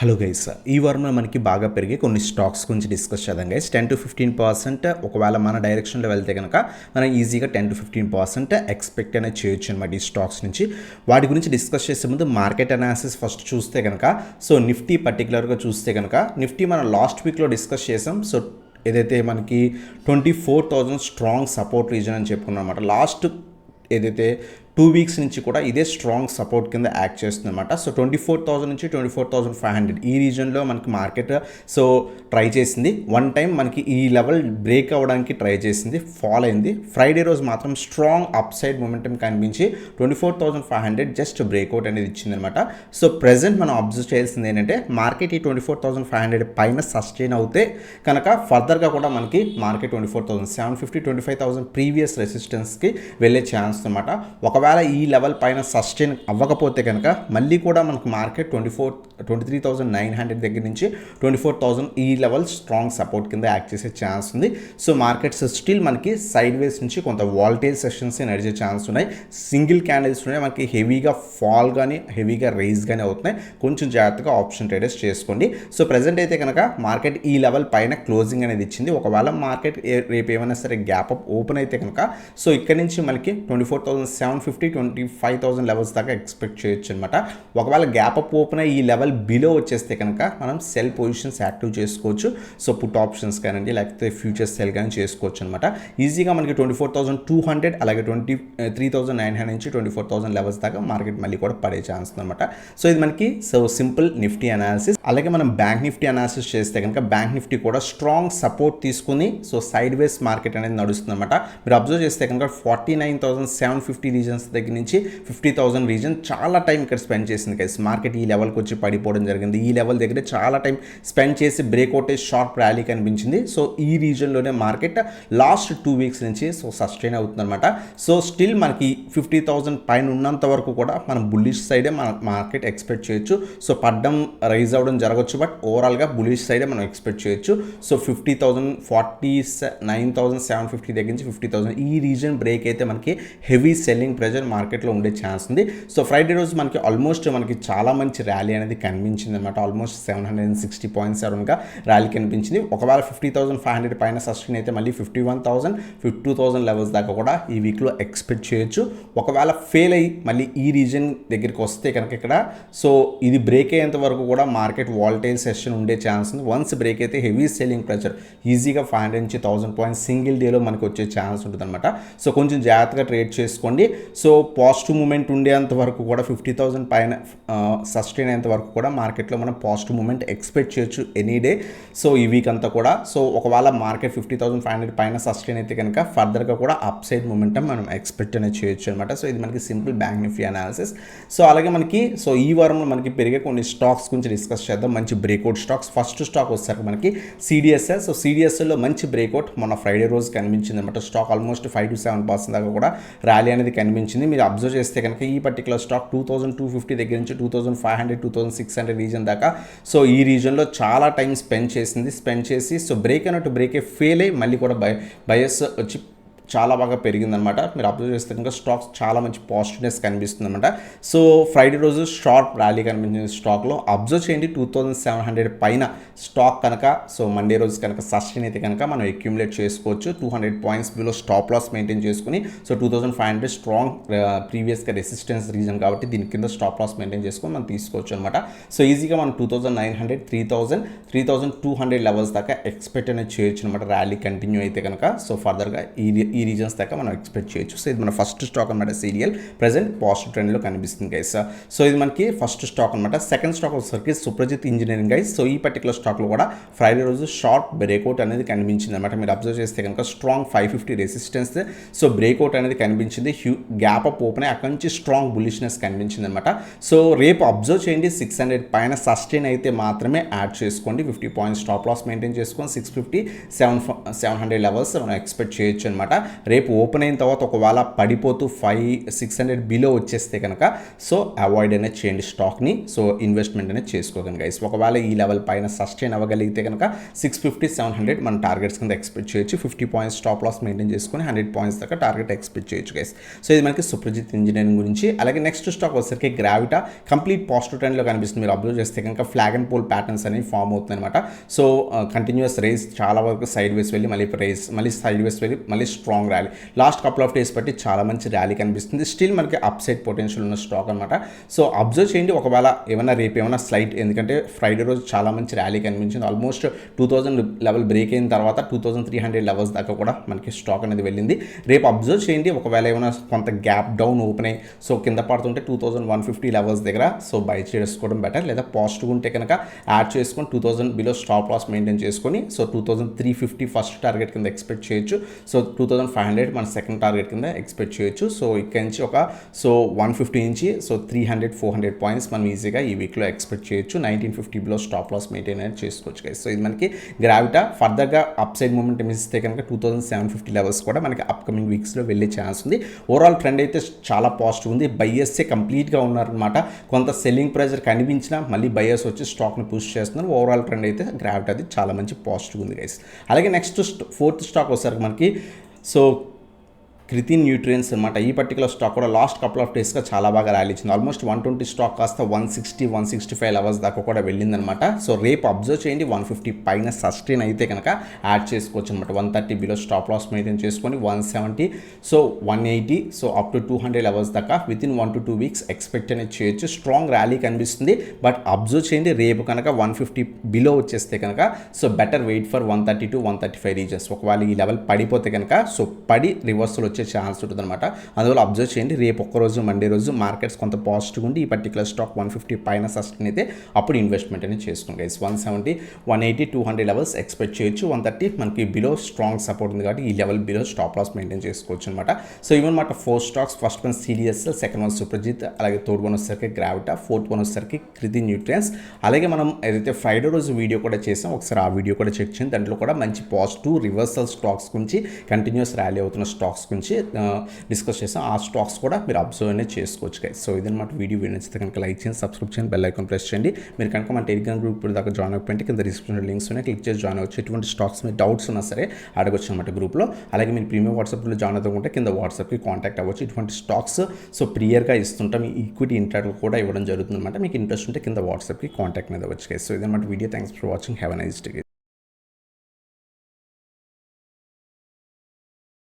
Hello guys, ఈ వారంలో మనకి బాగా పెరిగే కొన్ని స్టాక్స్ గురించి డిస్కస్ చేద్దాం గైస్. 10-15% ఒకవేళ మన డైరెక్షన్లో వెళ్తే కనుక మనం ఈజీగా 10-15% ఎక్స్పెక్ట్ అనేది చేయొచ్చు అనమాట ఈ స్టాక్స్ నుంచి. వాటి గురించి డిస్కస్ చేసే ముందు మార్కెట్ అనాలిసిస్ ఫస్ట్ చూస్తే కనుక, సో నిఫ్టీ పర్టికులర్గా చూస్తే కనుక నిఫ్టీ మనం లాస్ట్ వీక్లో డిస్కస్ చేసాం. సో ఏదైతే మనకి 24,000 స్ట్రాంగ్ సపోర్ట్ రీజన్ అని చెప్పుకున్నాం అనమాట. లాస్ట్ ఏదైతే 2 వీక్స్ నుంచి కూడా ఇదే స్ట్రాంగ్ సపోర్ట్ కింద యాక్ట్ చేస్తుంది అనమాట. సో 24,000 నుంచి 24,500 ఈ రీజన్లో మనకి మార్కెట్ సో ట్రై చేసింది. వన్ టైం మనకి ఈ లెవెల్ బ్రేక్ అవ్వడానికి ట్రై చేసింది, ఫాల్ అయింది. ఫ్రైడే రోజు మాత్రం స్ట్రాంగ్ అప్ సైడ్ మొమెంటం కనిపించి 24,500 జస్ట్ బ్రేక్అవుట్ అనేది ఇచ్చింది అనమాట. సో ప్రెజెంట్ మనం అబ్జర్వ్ చేయాల్సింది ఏంటంటే మార్కెట్ ఈ 24,500 పైన సస్టైన్ అవుతే కనుక ఫర్దర్గా కూడా మనకి మార్కెట్ 24,750 25,000 ప్రీవియస్ రెసిస్టెన్స్కి వెళ్ళే ఛాన్స్ అనమాట. ఒకవేళ ఈ లెవెల్ పైన సస్టైన్ అవ్వకపోతే కనుక మళ్ళీ కూడా మనకు మార్కెట్ 23,900 దగ్గర నుంచి 24,000 ఈ లెవెల్ స్ట్రాంగ్ సపోర్ట్ కింద యాక్ట్ చేసే ఛాన్స్ ఉంది. సో మార్కెట్స్ స్టిల్ మనకి సైడ్ వేస్ నుంచి కొంత వాల్టైల్ సెషన్స్ నడిచే ఛాన్స్ ఉన్నాయి. సింగిల్ క్యాండిల్స్ ఉన్నాయి, మనకి హెవీగా ఫాల్ కానీ హెవీగా రైజ్ కానీ అవుతున్నాయి. కొంచెం జాగ్రత్తగా ఆప్షన్ ట్రేడర్స్ చేసుకోండి. సో ప్రెజెంట్ అయితే కనుక మార్కెట్ ఈ లెవెల్ పైన క్లోజింగ్ అనేది ఇచ్చింది. ఒకవేళ మార్కెట్ రేపు ఏమైనా సరే గ్యాప్ అప్ ఓపెన్ అయితే కనుక సో ఇక్కడ నుంచి మనకి 24,750 25,000 లెవెల్స్ దాకా ఎక్స్పెక్ట్ చేయొచ్చు అనమాట. ఒకవేళ గ్యాప్ అప్ ఓపెన్ అయ్యి ఈ లెవెల్ బిలో వచ్చేస్తే కనుక మనం సెల్ పొజిషన్స్ యాక్టివ్ చేసుకోవచ్చు. సో పుట్ ఆప్షన్స్ కానివ్వండి లేకపోతే ఫ్యూచర్స్ సెల్ కానీ చేసుకోవచ్చు అనమాట. ఈజీగా మనకి 24,200 అలాగే 23,900 నుంచి 24,000 లెవెల్స్ దాకా మార్కెట్ మళ్ళీ కూడా పడే ఛాన్స్ అనమాట. సో ఇది మనకి సో సింపుల్ నిఫ్టీ అనాలిసిస్. అలాగే మనం బ్యాంక్ నిఫ్టీ అనాలిసిస్ చేస్తే కనుక బ్యాంక్ నిఫ్టీ కూడా స్ట్రాంగ్ సపోర్ట్ తీసుకుని సో సైడ్ వేస్ మార్కెట్ అనేది నడుస్తుంది అనమాట. మీరు అబ్జర్వ్ చేస్తే కనుక 49,750 రీజన్స్ దగ్గర నుంచి 50,000 రీజన్ చాలా టైం ఇక్కడ స్పెండ్ చేసింది గైస్. మార్కెట్ ఈ లెవెల్కి వచ్చి పడిపోవడం జరిగింది. ఈ లెవెల్ దగ్గర చాలా టైం స్పెండ్ చేసి బ్రేక్అవుట్ షార్ప్ ర్యాలీ కనిపించింది. సో ఈ రీజన్లోనే మార్కెట్ లాస్ట్ 2 వీక్స్ నుంచి సో సస్టైన్ అవుతుంది అనమాట. సో స్టిల్ మనకి 50,000 పైన ఉన్నంత వరకు కూడా మనం బుల్లిష్ సైడే మన మార్కెట్ ఎక్స్పెక్ట్ చేయొచ్చు. సో పడ్డం రైజ్ అవ్వడం జరగచ్చు, బట్ ఓవరాల్గా బుల్లిష్ సైడే మనం ఎక్స్పెక్ట్ చేయొచ్చు. సో 50,000 49,750 దగ్గర నుంచి 50,000 ఈ రీజన్ బ్రేక్ అయితే మనకి హెవీ సెల్లింగ్ ప్రెజర్ మార్కెట్లో ఉండే ఛాన్స్ ఉంది. సో ఫ్రైడే రోజు మనకి ఆల్మోస్ట్ మనకి చాలా మంచి ర్యాలీ అనేది కనిపించింది అనమాట. ఆల్మోస్ట్ 760 పాయింట్స్ అరౌండ్గా ర్యాలీ కనిపించింది. ఒకవేళ 50,500 పైన సస్టైన్ అయితే మళ్ళీ 51,000 52,000 లెవెల్స్ దాకా కూడా ఈ వీక్లో ఎక్స్పెక్ట్ చేయొచ్చు. ఒకవేళ ఫెయిల్ అయ్యి మళ్ళీ ఈ రీజన్ దగ్గరికి వస్తే కనుక ఇక్కడ సో ఇది బ్రేక్ అయ్యేంత వరకు కూడా మార్కెట్ వాల్టైల్ సెషన్ ఉండే ఛాన్స్ ఉంది. వన్స్ బ్రేక్ అయితే హెవీ సెల్లింగ్ ప్రెషర్ ఈజీగా 500 నుంచి 1000 పాయింట్స్ సింగిల్ డేలో మనకు వచ్చే ఛాన్స్ ఉంటుంది అనమాట. సో కొంచెం జాగ్రత్తగా ట్రేడ్ చేసుకోండి. సో పాజిటివ్ మూమెంట్ ఉండేంత వరకు కూడా 50,000 పైన సస్టైన్ అయ్యేంత వరకు కూడా మార్కెట్లో మనం పాజిటివ్ మూమెంట్ ఎక్స్పెక్ట్ చేయొచ్చు ఎనీ డే. సో ఈ వీక్ అంతా కూడా సో ఒకవేళ మార్కెట్ 50,500 పైన సస్టైన్ అయితే కనుక ఫర్దర్గా కూడా అప్ సైడ్ మూమెంటం మనం ఎక్స్పెక్ట్ అనేది చేయొచ్చు అనమాట. సో ఇది మనకి simple bank Nifty analysis. So అలాగే మనకి సో ఈ వారంలో మనకి పెరిగే కొన్ని స్టాక్స్ గురించి డిస్కస్ చేద్దాం. మంచి బ్రేక్అవుట్ స్టాక్స్. ఫస్ట్ స్టాక్ వచ్చేసరికి మనకి సిడిఎస్ఎల్. సో సిడిఎస్ఎల్లో మంచి బ్రేక్అవుట్ మొన్న ఫ్రైడే రోజు కనిపించింది అనమాట. స్టాక్ ఆల్మోస్ట్ 5-7% దాకా కూడా ర్యాలీ అనేది కనిపించింది. మీరు అబ్జర్వ్ చేస్తే కనుక ఈ పర్టికులర్ స్టాక్ 2,250 దగ్గర నుంచి 2,500 2,600 రీజన్ దాకా సో ఈ రీజన్లో చాలా టైం స్పెండ్ చేసి సో బ్రేక్ అయినట్టు బ్రేకే ఫెయిల్ అయ్యి మళ్ళీ కూడా బయస్ వచ్చి చాలా బాగా పెరిగిందనమాట. మీరు అబ్జర్వ్ చేస్తే కనుక స్టాక్స్ చాలా మంచి పాజిటివ్నెస్ కనిపిస్తుంది అనమాట. సో ఫ్రైడే రోజు షార్ప్ ర్యాలీ కనిపించింది స్టాక్లో. అబ్జర్వ్ చేయండి 2,700 పైన స్టాక్ కనుక సో మండే రోజు కనుక సస్టైన్ అయితే కనుక మనం అక్యూములేట్ చేసుకోవచ్చు. 200 points below stop loss maintain చేసుకుని సో 2,500 స్ట్రాంగ్ ప్రీవియస్గా రెసిస్టెన్స్ రీజన్ కాబట్టి దీని కింద స్టాప్ లాస్ మెయింటైన్ చేసుకొని మనం తీసుకోవచ్చు అనమాట. సో ఈజీగా మనం 2,900 3,000 3,200 లెవెల్స్ దాకా ఎక్స్పెక్ట్ అనేది చేయొచ్చు అనమాట. ర్యాలీ కంటిన్యూ అయితే కనుక సో ఫర్దర్గా ఈ రీజన్స్ దాకా మనం ఎక్స్పెక్ట్ చేయొచ్చు. సో ఇది మన ఫస్ట్ స్టాక్ అనమాట. సీరియల్ ప్రెజెంట్ పాజిటివ్ ట్రెండ్లో కనిపిస్తుంది గైస్. సో ఇది మనకి ఫస్ట్ స్టాక్ అనమాట. సెకండ్ స్టాక్ వచ్చేసరికి సుప్రజిత్ ఇంజనీరింగ్ గైస్. సో ఈ పర్టికులర్ స్టాక్లో కూడా ఫ్రైడే రోజు షార్ట్ బ్రేక్అవుట్ అనేది కనిపించింది అనమాట. మీరు అబ్జర్వ్ చేస్తే కనుక స్ట్రాంగ్ 550 రెసిస్టెన్స్ సో బ్రేక్అవుట్ అనేది కనిపించింది. గ్యాప్ అప్ ఓపెన్ అక్కడి నుంచి స్ట్రాంగ్ బుల్లిష్నెస్ కనిపించింది అనమాట. సో రేపు అబ్జర్వ్ చేయండి 600 పైన సస్టైన్ అయితే మాత్రమే యాడ్ చేసుకోండి. 50 పాయింట్స్ స్టాప్ లాస్ మెయింటైన్ చేసుకొని 650 700 లెవెల్స్ మనం ఎక్స్పెక్ట్ చేయొచ్చు అనమాట. రేపు ఓపెన్ అయిన తర్వాత ఒకవేళ పడిపోతూ 500-600 బిలో వచ్చేస్తే కనుక సో అవాయిడ్ అనేది చేయండి స్టాక్ని. సో ఇన్వెస్ట్మెంట్ అనేది చేసుకోగలను గైస్. ఒకవేళ ఈ లెవెల్ పైన సస్టైన్ అవ్వగలిగితే కనుక 650-700 మన టార్గెట్స్ కింద ఎక్స్పెక్ట్ చేయొచ్చు. 50 పాయింట్స్ స్టాప్ లాస్ మెయింటైన్ చేసుకొని 100 పాయింట్స్ దాకా టార్గెట్ ఎక్స్పెక్ట్ చేయొచ్చు గైస్. సో ఇది మనకి సుప్రజిత్ ఇంజనీరింగ్ గురించి. అలాగే నెక్స్ట్ స్టాక్ వచ్చేసరికి గ్రావిటా కంప్లీట్ పాజిటివ్ ట్రెండ్లో కనిపిస్తుంది. మీరు అబ్జర్వ్ చేస్తే కనుక ఫ్లాగ్ అండ్ పోల్ ప్యాటర్న్స్ అనేవి ఫామ్ అవుతుంది అనమాట. సో కంటిన్యూస్ రేస్ చాలా వరకు సైడ్ వేస్ వెళ్ళి మళ్ళీ సైడ్ వేస్ వెళ్ళి మళ్ళీ strong rally last couple of days బట్టి చాలా మంచి ర్యాలీ కనిపిస్తుంది. స్టిల్ మనకి అప్ సైడ్ పొటెన్షియల్ ఉన్న స్టాక్ అనమాట. సో అబ్జర్వ్ చేయండి ఒకవేళ ఏమైనా రేపు ఏమైనా స్లైట్, ఎందుకంటే ఫ్రైడే రోజు చాలా మంచి ర్యాలీ కనిపించింది. ఆల్మోస్ట్ 2000 లెవెల్ బ్రేక్ అయిన తర్వాత 2300 లెవెల్స్ దాకా కూడా మనకి స్టాక్ అనేది వెళ్ళింది. రేపు అబ్జర్వ్ చేయండి ఒకవేళ ఏమైనా కొంత గ్యాప్ డౌన్ ఓపెన్ అయ్యి సో కింద పడుతుంటే 2150 లెవెల్స్ దగ్గర సో బై చేసుకోవడం బెటర్. లేదా పాజిటివ్ ఉంటే కనుక యాడ్ చేసుకొని 2000 బిలో స్టాప్ లాస్ మెయింటైన్ చేసుకొని సో 2350 ఫస్ట్ టార్గెట్ కింద ఎక్స్పెక్ట్ చేయొచ్చు. సో 2500 మన సెకండ్ టార్గెట్ కింద ఎక్స్పెక్ట్ చేయొచ్చు. సో ఇక్కడ నుంచి ఒక సో 150 నుంచి సో 300-400 పాయింట్స్ మనం ఈజీగా ఈ వీక్లో ఎక్స్పెక్ట్ చేయొచ్చు. 1950 బిలో స్టాప్ లాస్ మెయింటైన్ అనేది చేసుకోవచ్చు గైస్. సో ఇది మనకి గ్రావిటా ఫర్దర్గా అప్ సైడ్ మూమెంట్ ఇస్తే కనుక 2750 లెవెల్స్ కూడా మనకి అప్కమింగ్ వీక్స్లో వెళ్ళే ఛాన్స్ ఉంది. ఓవరాల్ ట్రెండ్ అయితే చాలా పాజిటివ్ ఉంది. బయ్యర్సే కంప్లీట్గా ఉన్నారనమాట. కొంత సెల్లింగ్ ప్రెజర్ కనిపించినా మళ్ళీ బయ్యర్స్ వచ్చి స్టాక్ని పుష్ చేస్తున్నారు. ఓవరాల్ ట్రెండ్ అయితే గ్రావిటీ అది చాలా మంచి పాజిటివ్ ఉంది గైస్. అలాగే నెక్స్ట్ ఫోర్త్ స్టాక్ వచ్చేసరికి మనకి సో క్రితి న్యూట్రియన్స్ అనమాట. ఈ పర్టికులర్ స్టాక్ కూడా లాస్ట్ కపుల్ ఆఫ్ డేస్గా చాలా బాగా ర్యాలీ ఇచ్చింది. ఆల్మోస్ట్ 120 స్టాక్ కాస్త 160-165 లెవెల్స్ దాకా కూడా వెళ్ళిందనమాట. సో రేపు అబ్జర్వ్ చేయండి 150 పైన సస్టైన్ అయితే కనుక యాడ్ చేసుకోవచ్చు అనమాట. 130 బిలో స్టాప్ లాస్ మెయింటైన్ చేసుకొని 170 so 180 so up to 200 levels దాకా వితిన్ 1 to 2 వీక్స్ ఎక్స్పెక్ట్ అనేది చేయొచ్చు. స్ట్రాంగ్ ర్యాలీ కనిపిస్తుంది. బట్ అబ్జర్వ్ చేయండి రేపు కనుక 150 బిలో వచ్చేస్తే కనుక so better wait for 130-135 regions. ఒకవేళ ఈ లెవెల్ పడిపోతే కనుక సో పడి రివర్సల్ వచ్చే ఛాన్స్ ఉంటుంది అనమాట. అందువల్ల అబ్జర్వ్ చేయండి రేపు ఒక్కరోజు మండే రోజు మార్కెట్స్ కొంత పాజిటివ్ ఉండి ఈ పర్టికులర్ స్టాక్ 150 పైన సస్టైన్ అయితే అప్పుడు ఇన్వెస్ట్మెంట్ అనేది చేసుకోండి గైస్. 170-180-200 లెవెల్స్ ఎక్స్పెక్ట్ చేయొచ్చు. 130 మనకి బిలో స్ట్రాంగ్ సపోర్ట్ ఉంది కాబట్టి ఈ level below stop loss maintain చేసుకోవచ్చు అనమాట. సో ఇవన్నమాట 4 stocks. First one CDSL, second one Suprajit, అలాగే థర్డ్ వన్ వచ్చేసరికి గ్రావిటా, ఫోర్త్ వన్ వచ్చేసరికి క్రితి న్యూట్రియన్స్. అలాగే మనం ఏదైతే ఫ్రైడే రోజు వీడియో కూడా చేసాం ఒకసారి ఆ వీడియో కూడా చెక్ చేయండి. దాంట్లో కూడా మంచి పాజిటివ్ రివర్సల్ స్టాక్స్ గురించి కంటిన్యూస్ ర్యాలీ అవుతున్న స్టాక్స్ గురించి డిస్కస్ చేసాం. ఆ స్టాక్స్ కూడా మీరు అబ్జర్వ్ అనేది చేసుకోవచ్చు గైస్. సో ఇదన్నమాట వీడియో నచ్చితే కనుక లైక్ చేయండి, సబ్స్క్రైబ్ చేయండి, బెల్ ఐకాన్ ప్రెస్ చేయండి. మీరు కనుక మన టెలిగ్రామ్ గ్రూప్ ఇప్పుడు దాకా జాయిన్ అయిపోయింటే కింద డిస్క్రిప్షన్ లింక్స్ ఉన్నాయి, క్లిక్ చేసి జాయిన్ అవ్వచ్చు. ఎటువంటి స్టాక్స్ మీద డౌట్స్ ఉన్నా సరే అడగొచ్చు అనమాట గ్రూప్లో. అలాగే మీరు ప్రీమియం వాట్సాప్లో జాయిన్ అవుతుంటే కింద వాట్సాప్కి కాంటాక్ట్ అవ్వచ్చు. ఇటువంటి స్టాక్స్ సో ప్రియర్గా ఇస్తుంటాం. ఈ ఈక్విటీ ఇంటర్వ్యూ కూడా ఇవ్వడం జరుగుతుంది అనమాట. మీకు ఇంట్రెస్ట్ ఉంటే కింద వాట్సాప్కి కాంటాక్ట్ మీద అవ్వచ్చు గైస్. సో ఇదన్నమాట video. Thanks for watching. Have a nice day.